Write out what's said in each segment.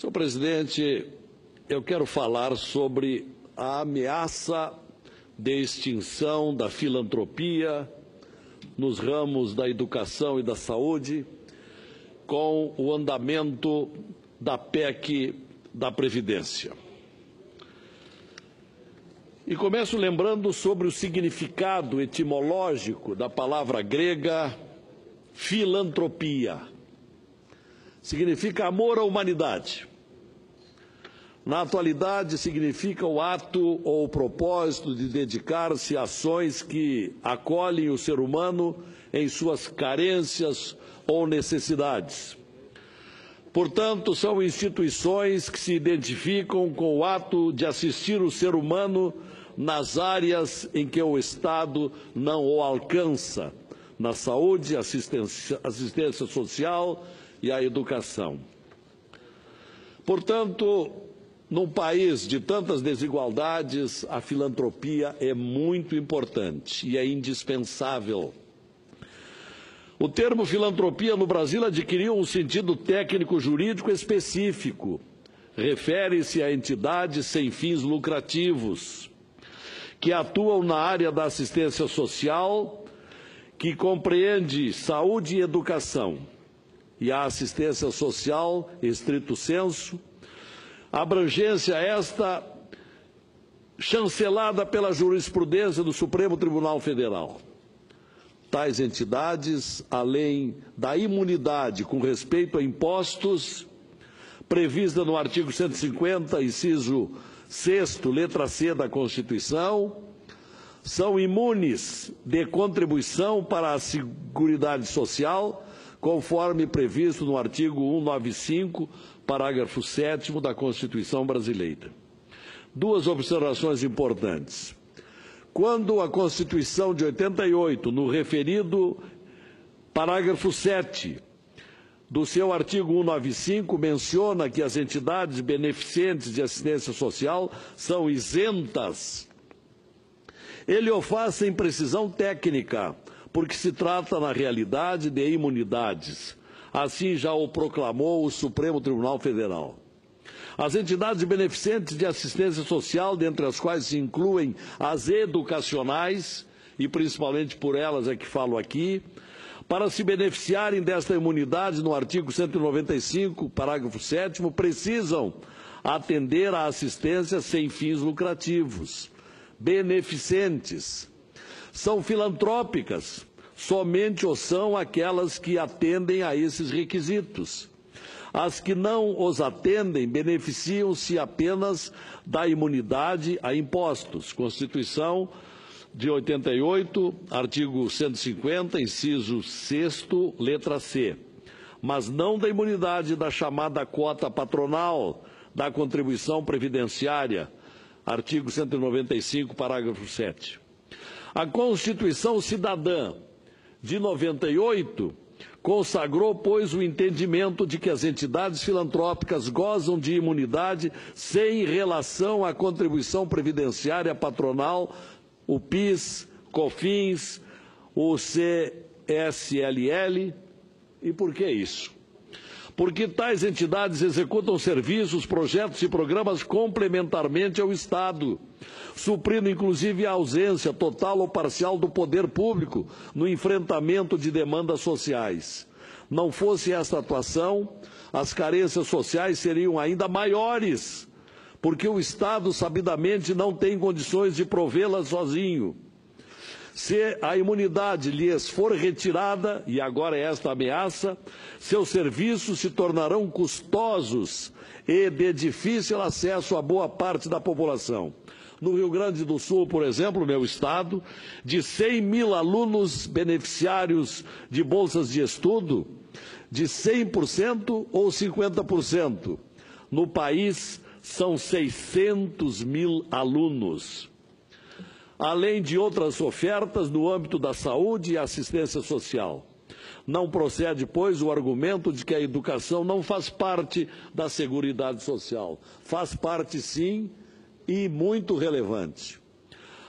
Senhor presidente, eu quero falar sobre a ameaça de extinção da filantropia nos ramos da educação e da saúde com o andamento da PEC da Previdência. E começo lembrando sobre o significado etimológico da palavra grega filantropia. Significa amor à humanidade. Na atualidade, significa o ato ou o propósito de dedicar-se a ações que acolhem o ser humano em suas carências ou necessidades. Portanto, são instituições que se identificam com o ato de assistir o ser humano nas áreas em que o Estado não o alcança, na saúde, assistência social e a educação. Portanto, num país de tantas desigualdades, a filantropia é muito importante e é indispensável. O termo filantropia no Brasil adquiriu um sentido técnico-jurídico específico. Refere-se a entidades sem fins lucrativos, que atuam na área da assistência social, que compreende saúde e educação, e a assistência social, estrito sensu, abrangência esta chancelada pela jurisprudência do Supremo Tribunal Federal. Tais entidades, além da imunidade com respeito a impostos, prevista no artigo 150, inciso 6º, letra C da Constituição, são imunes de contribuição para a Seguridade Social, conforme previsto no artigo 195, parágrafo 7º da Constituição brasileira. Duas observações importantes. Quando a Constituição de 88, no referido parágrafo 7 do seu artigo 195, menciona que as entidades beneficentes de assistência social são isentas, ele o faz sem precisão técnica, porque se trata, na realidade, de imunidades. Assim já o proclamou o Supremo Tribunal Federal. As entidades beneficentes de assistência social, dentre as quais se incluem as educacionais, e principalmente por elas é que falo aqui, para se beneficiarem desta imunidade no artigo 195, parágrafo 7º, precisam atender à assistência sem fins lucrativos. Beneficentes são filantrópicas, somente o são aquelas que atendem a esses requisitos. As que não os atendem beneficiam-se apenas da imunidade a impostos. Constituição de 88, artigo 150, inciso 6º, letra C. Mas não da imunidade da chamada quota patronal da contribuição previdenciária, artigo 195, parágrafo 7. A Constituição Cidadã de 98 consagrou, pois, o entendimento de que as entidades filantrópicas gozam de imunidade sem relação à contribuição previdenciária patronal, o PIS, COFINS, o CSLL. E por que isso? Porque tais entidades executam serviços, projetos e programas complementarmente ao Estado, suprindo inclusive a ausência total ou parcial do poder público no enfrentamento de demandas sociais. Não fosse esta atuação, as carências sociais seriam ainda maiores, porque o Estado sabidamente não tem condições de provê-las sozinho. Se a imunidade lhes for retirada, e agora é esta ameaça, seus serviços se tornarão custosos e de difícil acesso a boa parte da população. No Rio Grande do Sul, por exemplo, meu estado, de 100 mil alunos beneficiários de bolsas de estudo, de 100% ou 50%. No país, são 600 mil alunos. Além de outras ofertas no âmbito da saúde e assistência social. Não procede, pois, o argumento de que a educação não faz parte da Seguridade Social. Faz parte, sim, e muito relevante.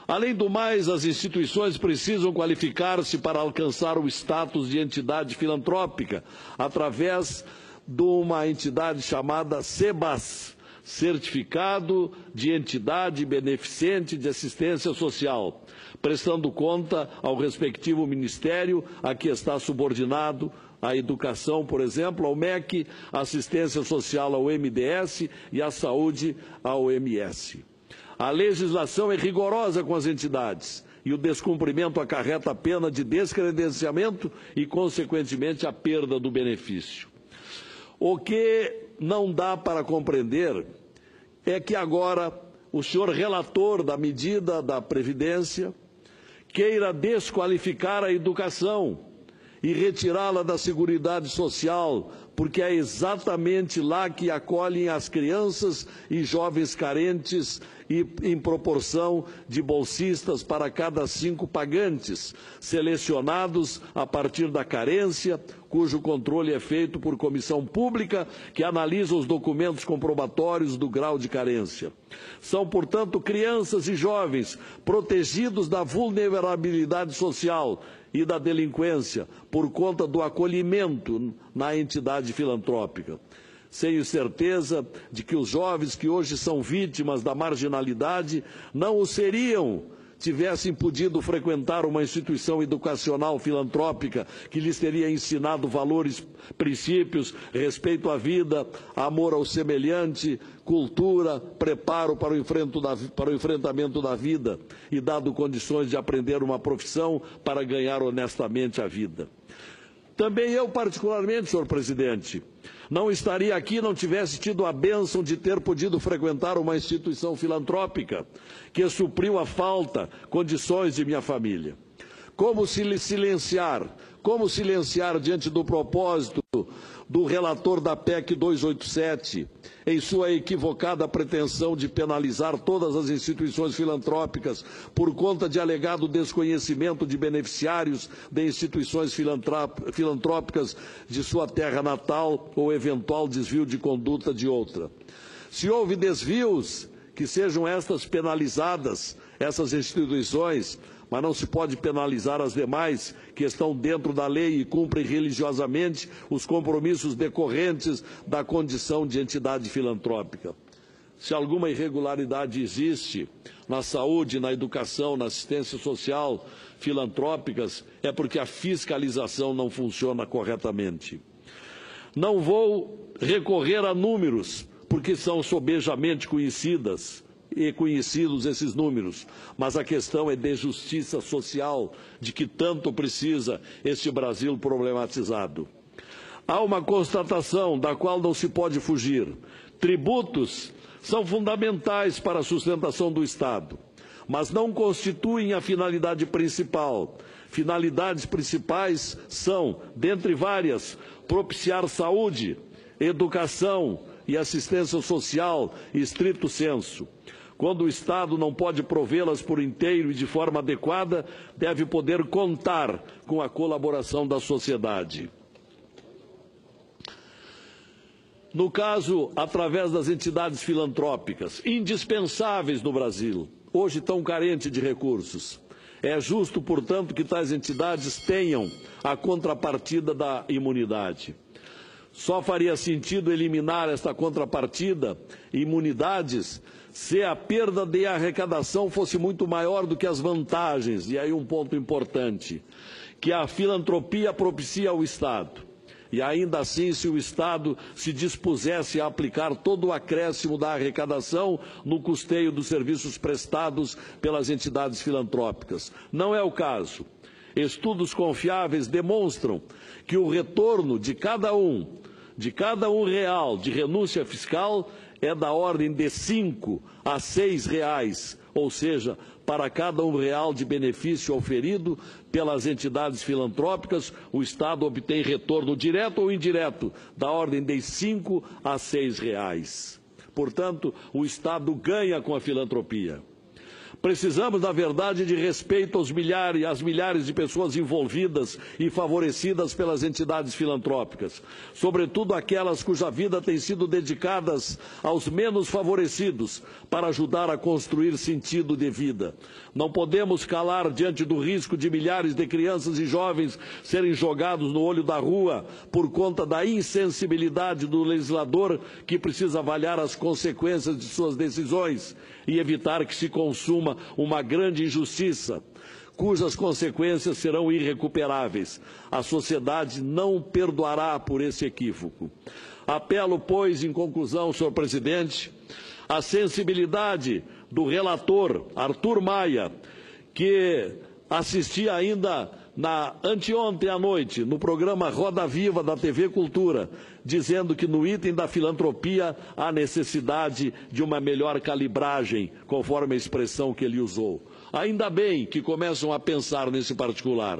Além do mais, as instituições precisam qualificar-se para alcançar o status de entidade filantrópica, através de uma entidade chamada SEBAS, Certificado de Entidade Beneficente de Assistência Social, prestando conta ao respectivo ministério a que está subordinado a educação, por exemplo, ao MEC, a assistência social ao MDS e a saúde ao MS. A legislação é rigorosa com as entidades e o descumprimento acarreta a pena de descredenciamento e, consequentemente, a perda do benefício. O que não dá para compreender é que agora o senhor relator da medida da Previdência queira desqualificar a educação e retirá-la da Seguridade Social, porque é exatamente lá que acolhem as crianças e jovens carentes e em proporção de bolsistas para cada 5 pagantes, selecionados a partir da carência, cujo controle é feito por comissão pública que analisa os documentos comprobatórios do grau de carência. São, portanto, crianças e jovens protegidos da vulnerabilidade social e da delinquência por conta do acolhimento na entidade filantrópica. Tenho certeza de que os jovens que hoje são vítimas da marginalidade não o seriam tivessem podido frequentar uma instituição educacional filantrópica que lhes teria ensinado valores, princípios, respeito à vida, amor ao semelhante, cultura, preparo para o enfrentamento da vida e dado condições de aprender uma profissão para ganhar honestamente a vida. Também eu, particularmente, senhor presidente, não estaria aqui não tivesse tido a bênção de ter podido frequentar uma instituição filantrópica que supriu a falta, condições de minha família. Como silenciar diante do propósito do relator da PEC 287, em sua equivocada pretensão de penalizar todas as instituições filantrópicas por conta de alegado desconhecimento de beneficiários de instituições filantrópicas de sua terra natal ou eventual desvio de conduta de outra. Se houve desvios, que sejam estas penalizadas, essas instituições, mas não se pode penalizar as demais que estão dentro da lei e cumprem religiosamente os compromissos decorrentes da condição de entidade filantrópica. Se alguma irregularidade existe na saúde, na educação, na assistência social filantrópicas, é porque a fiscalização não funciona corretamente. Não vou recorrer a números, porque são sobejamente conhecidos esses números, mas a questão é de justiça social, de que tanto precisa este Brasil problematizado. Há uma constatação da qual não se pode fugir. Tributos são fundamentais para a sustentação do Estado, mas não constituem a finalidade principal. Finalidades principais são, dentre várias, propiciar saúde, educação e assistência social, estrito sensu. Quando o Estado não pode provê-las por inteiro e de forma adequada, deve poder contar com a colaboração da sociedade. No caso, através das entidades filantrópicas, indispensáveis no Brasil, hoje tão carente de recursos. É justo, portanto, que tais entidades tenham a contrapartida da imunidade. Só faria sentido eliminar esta contrapartida, imunidades, se a perda de arrecadação fosse muito maior do que as vantagens, e aí um ponto importante, que a filantropia propicia ao Estado. E ainda assim, se o Estado se dispusesse a aplicar todo o acréscimo da arrecadação no custeio dos serviços prestados pelas entidades filantrópicas. Não é o caso. Estudos confiáveis demonstram que o retorno de cada um real de renúncia fiscal é da ordem de 5 a 6 reais, ou seja, para cada R$1 de benefício oferido pelas entidades filantrópicas, o Estado obtém retorno direto ou indireto da ordem de 5 a 6 reais. Portanto, o Estado ganha com a filantropia. Precisamos, na verdade, de respeito às milhares de pessoas envolvidas e favorecidas pelas entidades filantrópicas, sobretudo aquelas cuja vida tem sido dedicada aos menos favorecidos para ajudar a construir sentido de vida. Não podemos calar diante do risco de milhares de crianças e jovens serem jogados no olho da rua por conta da insensibilidade do legislador, que precisa avaliar as consequências de suas decisões e evitar que se consuma uma grande injustiça, cujas consequências serão irrecuperáveis. A sociedade não perdoará por esse equívoco. Apelo, pois, em conclusão, senhor presidente, à sensibilidade do relator Arthur Maia, que assisti ainda anteontem à noite, no programa Roda Viva da TV Cultura, dizendo que no item da filantropia há necessidade de uma melhor calibragem, conforme a expressão que ele usou. Ainda bem que começam a pensar nesse particular.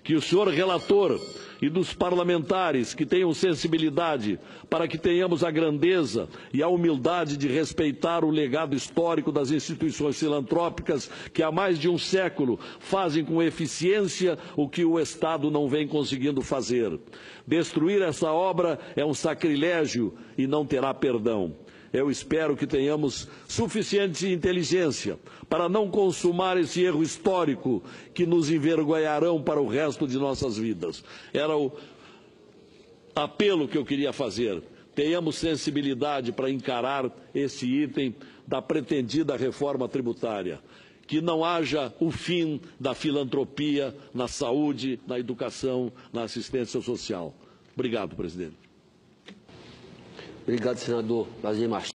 Que o senhor relator e dos parlamentares que tenham sensibilidade para que tenhamos a grandeza e a humildade de respeitar o legado histórico das instituições filantrópicas que há mais de um século fazem com eficiência o que o Estado não vem conseguindo fazer. Destruir essa obra é um sacrilégio e não terá perdão. Eu espero que tenhamos suficiente inteligência para não consumar esse erro histórico que nos envergonharão para o resto de nossas vidas. Era o apelo que eu queria fazer. Tenhamos sensibilidade para encarar esse item da pretendida reforma tributária. Que não haja o fim da filantropia na saúde, na educação, na assistência social. Obrigado, presidente. Obrigado, senador Lazier Martins.